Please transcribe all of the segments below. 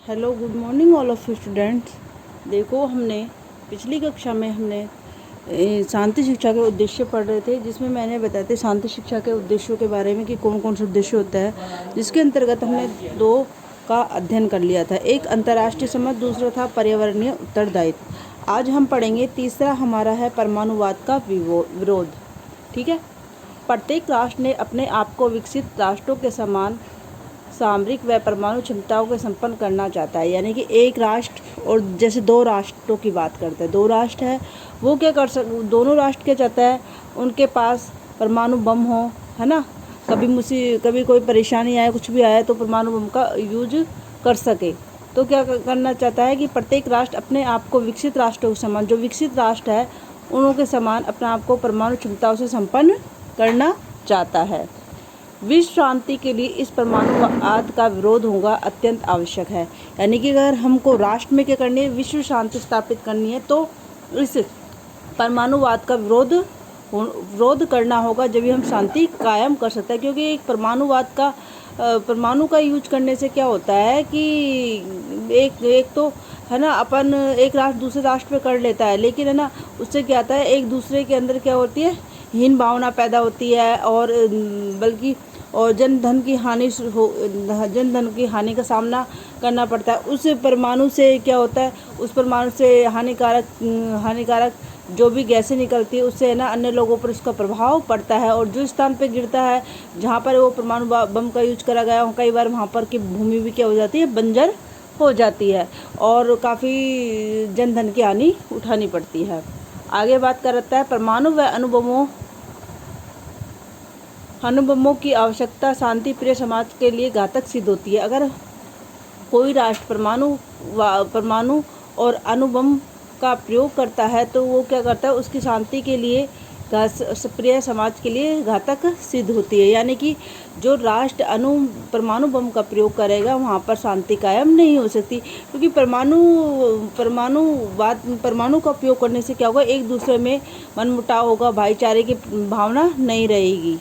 Hello, good morning all of you students. देखो, हमने पिछली कक्षा में शांति शिक्षा के उद्देश्य पढ़ रहे थे, जिसमें मैंने बताया था शांति शिक्षा के उद्देश्यों के बारे में कि कौन कौन से उद्देश्य होता है, जिसके अंतर्गत हमने दो का अध्ययन कर लिया था। एक अंतर्राष्ट्रीय समझ, दूसरा था पर्यावरणीय उत्तरदायित्व। आज हम पढ़ेंगे तीसरा, हमारा है परमाणुवाद का विरोध। ठीक है। प्रत्येक राष्ट्र ने अपने आप को विकसित राष्ट्रों के समान सामरिक व परमाणु क्षमताओं को संपन्न करना चाहता है। यानी कि एक राष्ट्र और जैसे दो राष्ट्रों की बात करते हैं, दो राष्ट्र है, वो क्या दोनों राष्ट्र क्या चाहता है, उनके पास परमाणु बम हो, है ना। कभी कोई परेशानी आए, कुछ भी आए तो परमाणु बम का यूज कर सके। तो क्या करना चाहता है कि प्रत्येक राष्ट्र अपने आप को विकसित राष्ट्रों के समान, जो विकसित राष्ट्र है उनों के समान अपने आप को परमाणु क्षमताओं से संपन्न करना चाहता है। विश्व शांति के लिए इस परमाणुवाद का विरोध होगा अत्यंत आवश्यक है। यानी कि अगर हमको राष्ट्र में क्या करनी है, विश्व शांति स्थापित करनी है, तो इस परमाणुवाद का विरोध करना होगा, जब भी हम शांति कायम कर सकते हैं। क्योंकि एक परमाणु का यूज करने से क्या होता है कि एक तो है ना, अपन एक राष्ट्र दूसरे राष्ट्र पे कर लेता है, लेकिन है ना, उससे क्या आता है, एक दूसरे के अंदर क्या होती है, हीन भावना पैदा होती है, और बल्कि जन धन की हानि का सामना करना पड़ता है। उस परमाणु से क्या होता है, उस परमाणु से हानिकारक जो भी गैसें निकलती है, उससे है ना अन्य लोगों पर उसका प्रभाव पड़ता है। और जो स्थान पे गिरता है, जहाँ पर वो परमाणु बम का यूज करा गया हो, कई बार वहाँ पर की भूमि भी क्या हो जाती है, बंजर हो जाती है, और काफ़ी जन धन की हानि उठानी पड़ती है। आगे बात करता है परमाणु व अणुबमों की आवश्यकता शांति प्रिय समाज के लिए घातक सिद्ध होती है। अगर कोई राष्ट्र परमाणु और अणुबम का प्रयोग करता है, तो वो क्या करता है, उसकी शांति के लिए प्रिय समाज के लिए घातक सिद्ध होती है। यानी कि जो राष्ट्र परमाणु बम का प्रयोग करेगा, वहाँ पर शांति कायम नहीं हो सकती। क्योंकि परमाणु का उपयोग करने से क्या होगा, एक दूसरे में मनमुटाव होगा, भाईचारे की भावना नहीं रहेगी।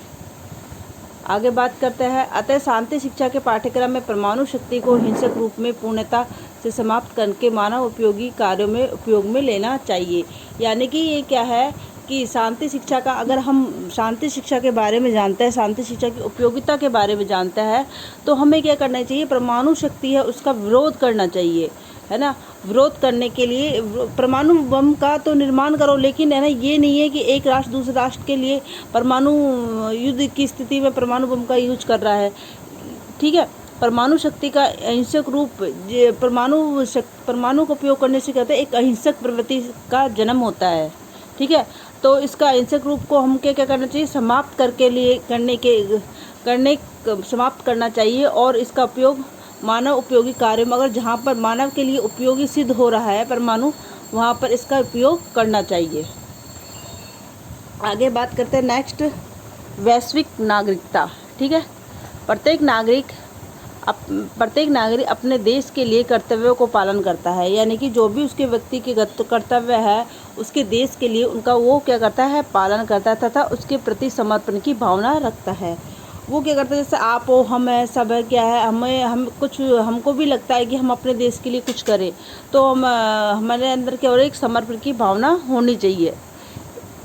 आगे बात करते हैं, अतः शांति शिक्षा के पाठ्यक्रम में परमाणु शक्ति को हिंसक रूप में पूर्णता से समाप्त करके मानव उपयोगी कार्यों में उपयोग में लेना चाहिए। यानी कि ये क्या है कि शांति शिक्षा का, अगर हम शांति शिक्षा के बारे में जानते हैं, शांति शिक्षा की उपयोगिता के बारे में जानते हैं, तो हमें क्या करना चाहिए, परमाणु शक्ति है उसका विरोध करना चाहिए, है ना। विरोध करने के लिए परमाणु बम का तो निर्माण करो, लेकिन है ना, ये नहीं है कि एक राष्ट्र दूसरे राष्ट्र के लिए परमाणु युद्ध की स्थिति में परमाणु बम का यूज कर रहा है। ठीक है। परमाणु शक्ति का अहिंसक रूप, परमाणु का उपयोग करने से कहते हैं एक अहिंसक प्रवृत्ति का जन्म होता है। ठीक है। तो इसका अहिंसक रूप को हम क्या करना चाहिए, समाप्त करना चाहिए, और इसका उपयोग मानव उपयोगी कार्य में, अगर जहाँ पर मानव के लिए उपयोगी सिद्ध हो रहा है परमाणु, वहाँ पर इसका उपयोग करना चाहिए। आगे बात करते हैं नेक्स्ट, वैश्विक नागरिकता। ठीक है। प्रत्येक नागरिक अपने देश के लिए कर्तव्यों को पालन करता है। यानी कि जो भी उसके व्यक्ति के कर्तव्य है, उसके देश के लिए उनका वो क्या करता है, पालन करता है, तथा उसके प्रति समर्पण की भावना रखता है। वो क्या करता है, जैसे आप हो, हम है, सब है, क्या है, हमको भी लगता है कि हम अपने देश के लिए कुछ करें, तो हमारे अंदर क्या हो रहा है, एक समर्पण की भावना होनी चाहिए।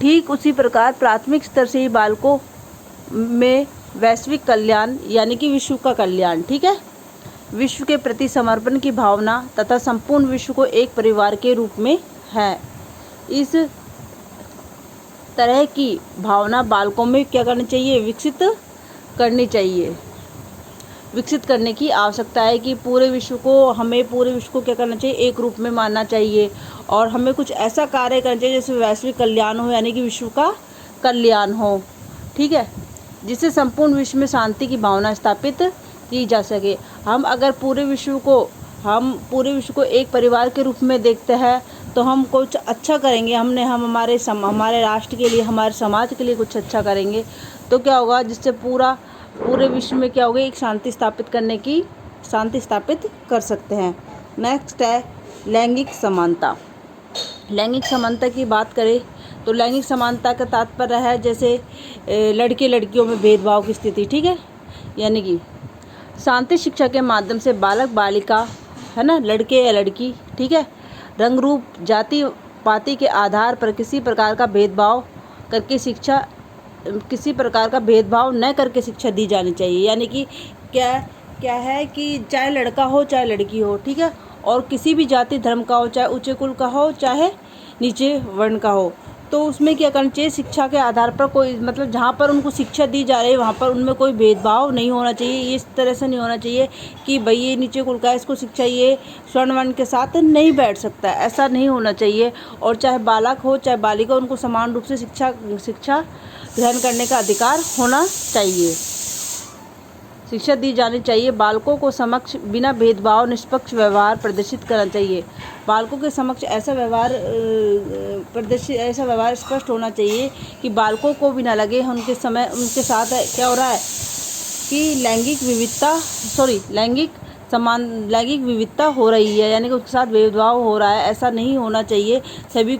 ठीक उसी प्रकार प्राथमिक स्तर से ही बालकों में वैश्विक कल्याण, यानी कि विश्व का कल्याण, ठीक है, विश्व के प्रति समर्पण की भावना तथा संपूर्ण विश्व को एक परिवार के रूप में है। इस तरह की भावना बालकों में क्या करनी चाहिए, विकसित करने की आवश्यकता है कि हमें पूरे विश्व को क्या करना चाहिए, एक रूप में मानना चाहिए, और हमें कुछ ऐसा कार्य करना चाहिए जैसे वैश्विक कल्याण हो, यानी कि विश्व का कल्याण हो। ठीक है। जिससे संपूर्ण विश्व में शांति की भावना स्थापित की जा सके। हम अगर पूरे विश्व को एक परिवार के रूप में देखते हैं, तो हम कुछ अच्छा करेंगे, हमारे राष्ट्र के लिए, हमारे समाज के लिए कुछ अच्छा करेंगे, तो क्या होगा, जिससे पूरे विश्व में क्या होगा, एक शांति स्थापित कर सकते हैं। नेक्स्ट है लैंगिक समानता। लैंगिक समानता की बात करें तो लैंगिक समानता का तात्पर्य है जैसे लड़के लड़कियों में भेदभाव की स्थिति। ठीक है। यानी कि शांति शिक्षा के माध्यम से बालक बालिका है ना, लड़के या लड़की, ठीक है। रंग रूप जाति पाति के आधार पर किसी प्रकार का भेदभाव न करके शिक्षा दी जानी चाहिए। यानी कि क्या है कि चाहे लड़का हो चाहे लड़की हो, ठीक है, और किसी भी जाति धर्म का हो, चाहे ऊंचे कुल का हो चाहे नीचे वर्ण का हो, तो उसमें क्या करना चाहिए, शिक्षा के आधार पर कोई मतलब जहाँ पर उनको शिक्षा दी जा रही है वहाँ पर उनमें कोई भेदभाव नहीं होना चाहिए। ये इस तरह से नहीं होना चाहिए कि भाई ये नीचे कुल का है, इसको शिक्षा ये स्वर्ण वर्ण के साथ नहीं बैठ सकता, ऐसा नहीं होना चाहिए। और चाहे बालक हो चाहे बालिका, उनको समान रूप से शिक्षा ग्रहण करने का अधिकार होना चाहिए, शिक्षा दी जानी चाहिए। बालकों को समक्ष बिना भेदभाव निष्पक्ष व्यवहार प्रदर्शित करना चाहिए। बालकों के समक्ष ऐसा व्यवहार स्पष्ट होना चाहिए कि बालकों को भी ना लगे उनके साथ क्या हो रहा है कि लैंगिक विविधता हो रही है, यानी कि उसके साथ भेदभाव हो रहा है। ऐसा नहीं होना चाहिए। सभी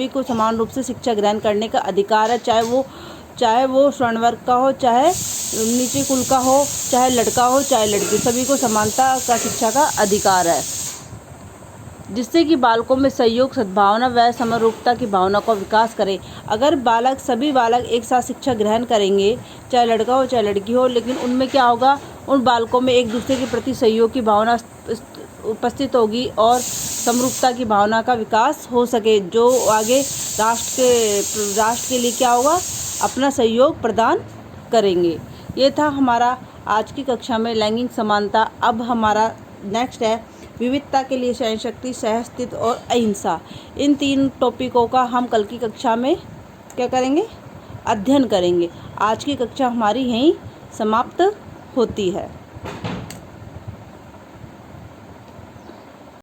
को समान रूप से शिक्षा ग्रहण करने का अधिकार है, चाहे वो स्वर्ण वर्ग का हो, चाहे नीचे कुल का हो, चाहे लड़का हो चाहे लड़की, सभी को समानता का शिक्षा का अधिकार है, जिससे कि बालकों में सहयोग, सद्भावना व समरूपता की भावना का विकास करें। अगर सभी बालक एक साथ शिक्षा ग्रहण करेंगे, चाहे लड़का हो चाहे लड़की हो, लेकिन उनमें क्या होगा, उन बालकों में एक दूसरे के प्रति सहयोग की भावना उपस्थित होगी और समरूपता की भावना का विकास हो सके, जो आगे राष्ट्र के लिए क्या होगा, अपना सहयोग प्रदान करेंगे। ये था हमारा आज की कक्षा में लैंगिक समानता। अब हमारा नेक्स्ट है विविधता के लिए सहनशक्ति, सहअस्तित्व और अहिंसा। इन 3 टॉपिकों का हम कल की कक्षा में क्या करेंगे, अध्ययन करेंगे। आज की कक्षा हमारी यहीं समाप्त होती है।